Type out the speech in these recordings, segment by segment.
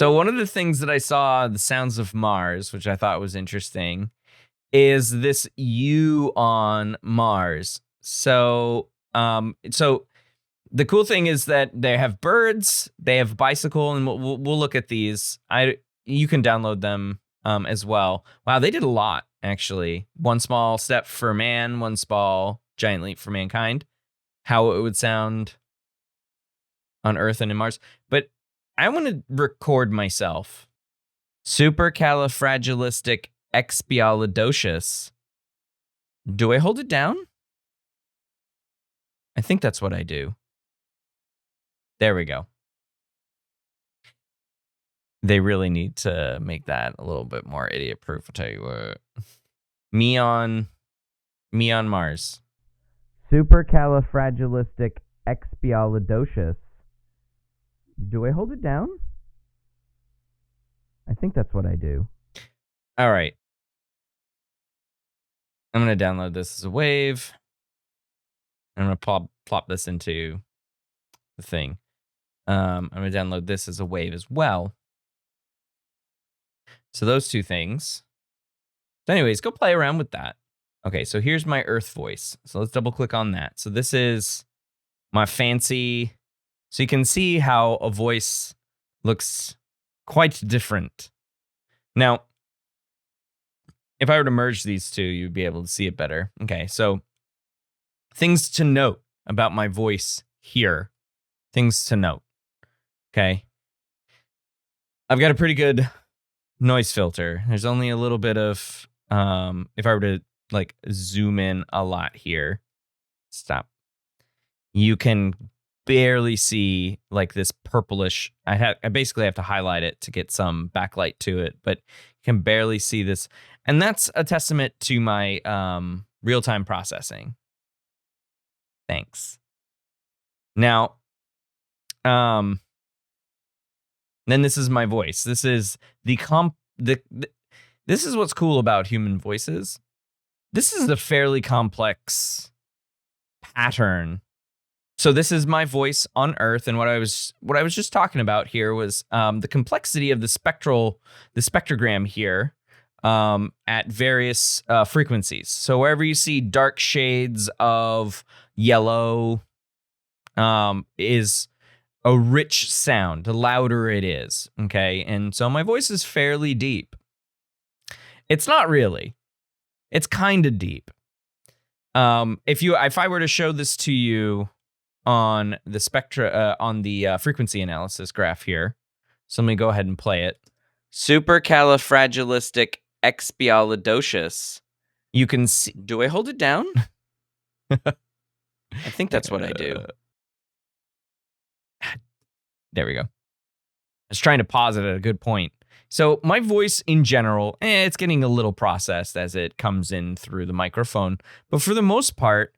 So one of the things that I saw, the Sounds of Mars, which I thought was interesting, is this U on Mars. So the cool thing is that they have birds, they have a bicycle, and we'll look at these. You can download them as well. Wow, they did a lot actually. One small step for man, one small giant leap for mankind. How it would sound on Earth and in Mars, but I want to record myself. Supercalifragilisticexpialidocious. Do I hold it down? I think that's what I do. There we go. They really need to make that a little bit more idiot-proof, I'll tell you what. Me on Mars. Supercalifragilisticexpialidocious. Do I hold it down? I think that's what I do. All right. I'm going to download this as a wave. I'm going to plop this into the thing. I'm going to download this as a wave as well. So those two things. So anyways, go play around with that. Okay, so here's my Earth voice. So let's double click on that. So this is my fancy. So you can see how a voice looks quite different. Now, if I were to merge these two, you'd be able to see it better. Okay, so things to note about my voice here. Things to note. Okay. I've got a pretty good noise filter. There's only a little bit of, if I were to like zoom in a lot here, stop. You can barely see like this purplish. I basically have to highlight it to get some backlight to it, but you can barely see this. And that's a testament to my real-time processing. Thanks. Now, then this is my voice. This is this is what's cool about human voices. This is a fairly complex pattern. So this is my voice on Earth, and what I was just talking about here was the complexity of the spectrogram here at various frequencies. So wherever you see dark shades of yellow is a rich sound. The louder it is, okay? And so my voice is fairly deep. It's not really. It's kind of deep. If I were to show this to you on the spectra, on the frequency analysis graph here, so let me go ahead and play it. Supercalifragilisticexpialidocious. You can see. Do I hold it down? I think that's what I do. There we go. I was trying to pause it at a good point. So my voice in general, it's getting a little processed as it comes in through the microphone. But for the most part,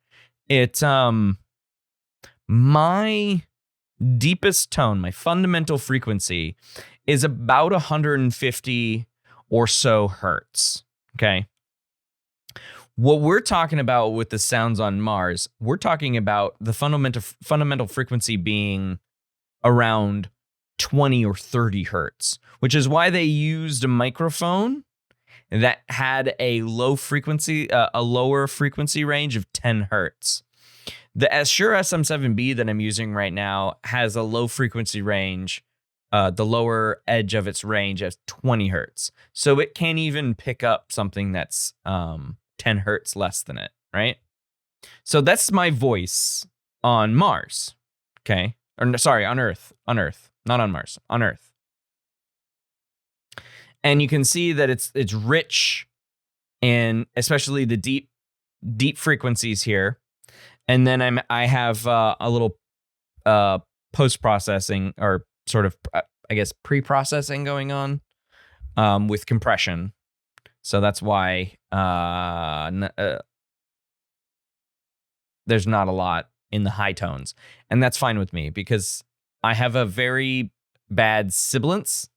it's my deepest tone, my fundamental frequency is about 150 or so hertz. Okay. What we're talking about with the Sounds on Mars, we're talking about the fundamental frequency being around 20 or 30 hertz, which is why they used a microphone that had a lower frequency range of 10 hertz. The Shure SM7B that I'm using right now has a low frequency range, the lower edge of its range as 20 hertz. So it can't even pick up something that's 10 hertz less than it, right? So that's my voice on Mars, okay? Or sorry, on Earth, not on Mars, on Earth. And you can see that it's rich in especially the deep frequencies here. And then I have a little post-processing or sort of, I guess, pre-processing going on with compression. So that's why there's not a lot in the high tones. And that's fine with me because I have a very bad sibilance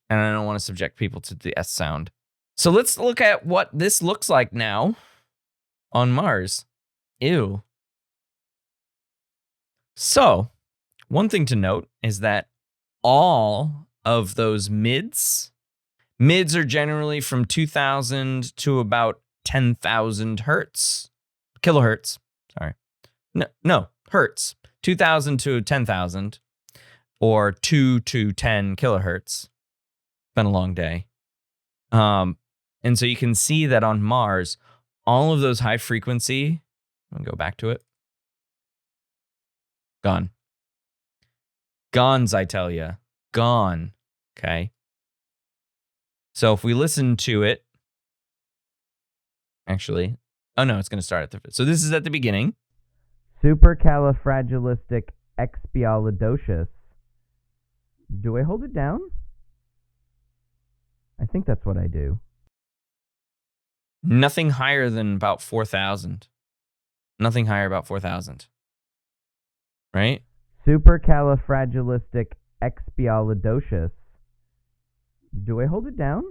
and I don't want to subject people to the S sound. So let's look at what this looks like now on Mars. Ew. So, one thing to note is that all of those mids. Mids are generally from 2,000 to about 10,000 hertz. Kilohertz. Sorry. No, hertz. 2,000 to 10,000 or 2 to 10 kilohertz. Been a long day. And so you can see that on Mars, all of those high frequency, I'm going to go back to it. Gone. Gone's, I tell you. Gone. Okay. So if we listen to it, actually, oh no, it's going to start at the, so this is at the beginning. Supercalifragilisticexpialidocious. Do I hold it down? I think that's what I do. Nothing higher than about 4,000. Nothing higher about 4,000. Right? Supercalifragilisticexpialidocious. Do I hold it down?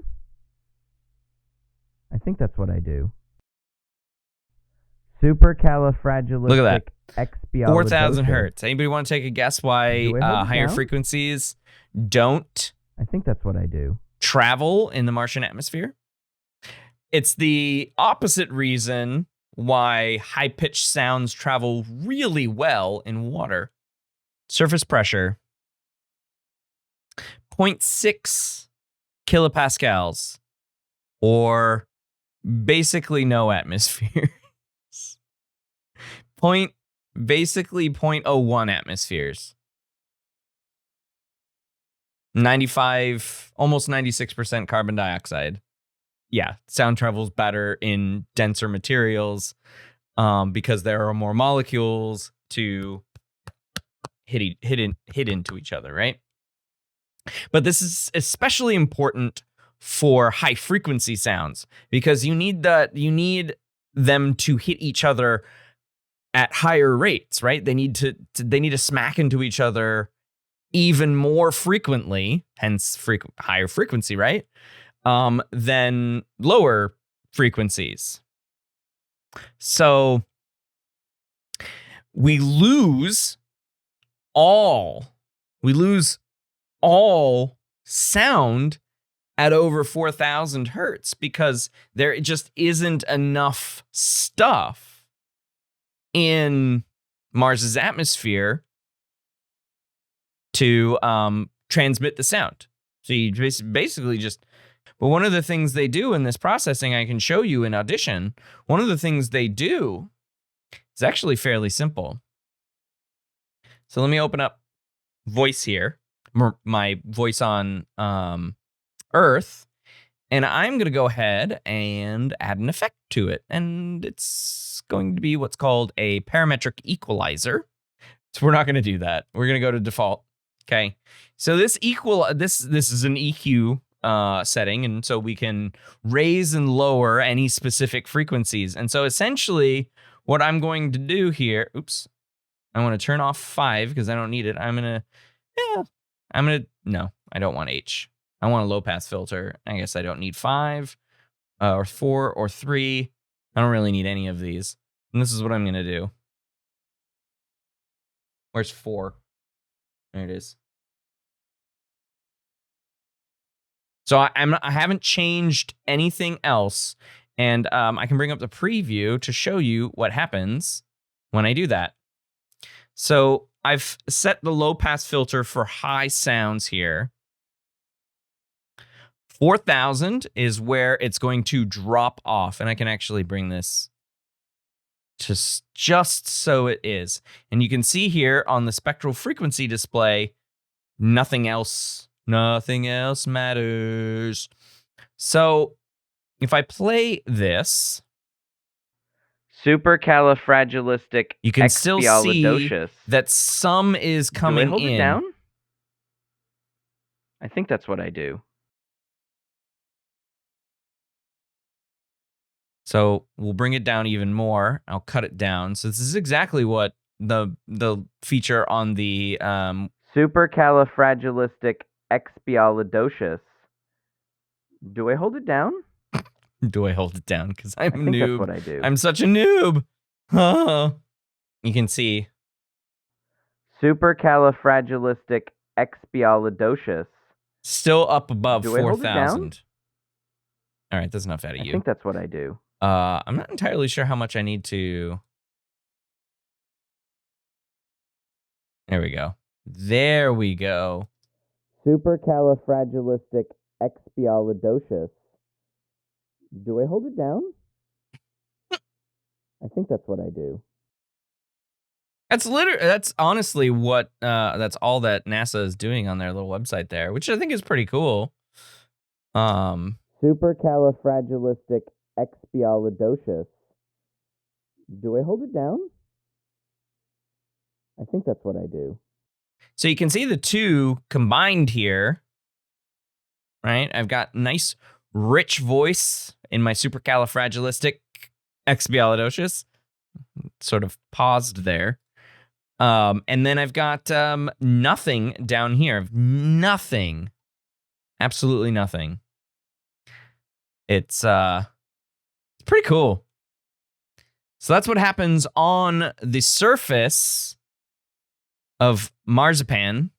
I think that's what I do. Supercalifragilistic. Look at that. 4,000 hertz. Anybody want to take a guess why higher frequencies don't I think that's what I do. travel in the Martian atmosphere? It's the opposite reason why high-pitched sounds travel really well in water. Surface pressure, 0.6 kilopascals, or basically no atmosphere. Basically 0.01 atmospheres. 95, almost 96% carbon dioxide. Yeah, sound travels better in denser materials because there are more molecules to hit into each other, right? But this is especially important for high frequency sounds because you need them to hit each other at higher rates, right? They need to smack into each other even more frequently, hence higher frequency, right? Than lower frequencies. So we lose all sound at over 4,000 hertz because there just isn't enough stuff in Mars's atmosphere to transmit the sound. So you basically just... But one of the things they do in this processing, I can show you in Audition, one of the things they do is actually fairly simple. So let me open up voice here, my voice on Earth, and I'm going to go ahead and add an effect to it. And it's going to be what's called a parametric equalizer. So we're not going to do that. We're going to go to default. Okay. So this is an EQ setting, and so we can raise and lower any specific frequencies. And so essentially what I'm going to do here, I want to turn off 5 because I don't need it. No, I don't want H. I want a low pass filter. I guess I don't need 5 or 4 or 3. I don't really need any of these. And this is what I'm going to do. Where's 4? There it is. So I haven't changed anything else, and I can bring up the preview to show you what happens when I do that. So I've set the low pass filter for high sounds here. 4,000 is where it's going to drop off, and I can actually bring this just so it is. And you can see here on the spectral frequency display, nothing else matters. So if I play this, Supercalifragilistic. you can still see that some is coming do I hold in. It down? I think that's what I do. So we'll bring it down even more. I'll cut it down. So this is exactly what the feature on the Supercalifragilisticexpialidocious. Do I hold it down? Do I hold it down? Because I'm a noob. That's what I do. I'm such a noob. You can see. Supercalifragilisticexpialidocious. Still up above Do I hold it down? 4,000. All right, that's enough out of I you. think that's what I do. I'm not entirely sure how much I need to. There we go. There we go. Supercalifragilisticexpialidocious. Do I hold it down? I think that's what I do. That's honestly what that's all that NASA is doing on their little website there, which I think is pretty cool. Supercalifragilisticexpialidocious. Do I hold it down? I think that's what I do. So you can see the two combined here, right? I've got nice, rich voice in my supercalifragilisticexpialidocious. Sort of paused there. And then I've got nothing down here. Nothing. Absolutely nothing. It's pretty cool. So that's what happens on the surface of Marzipan.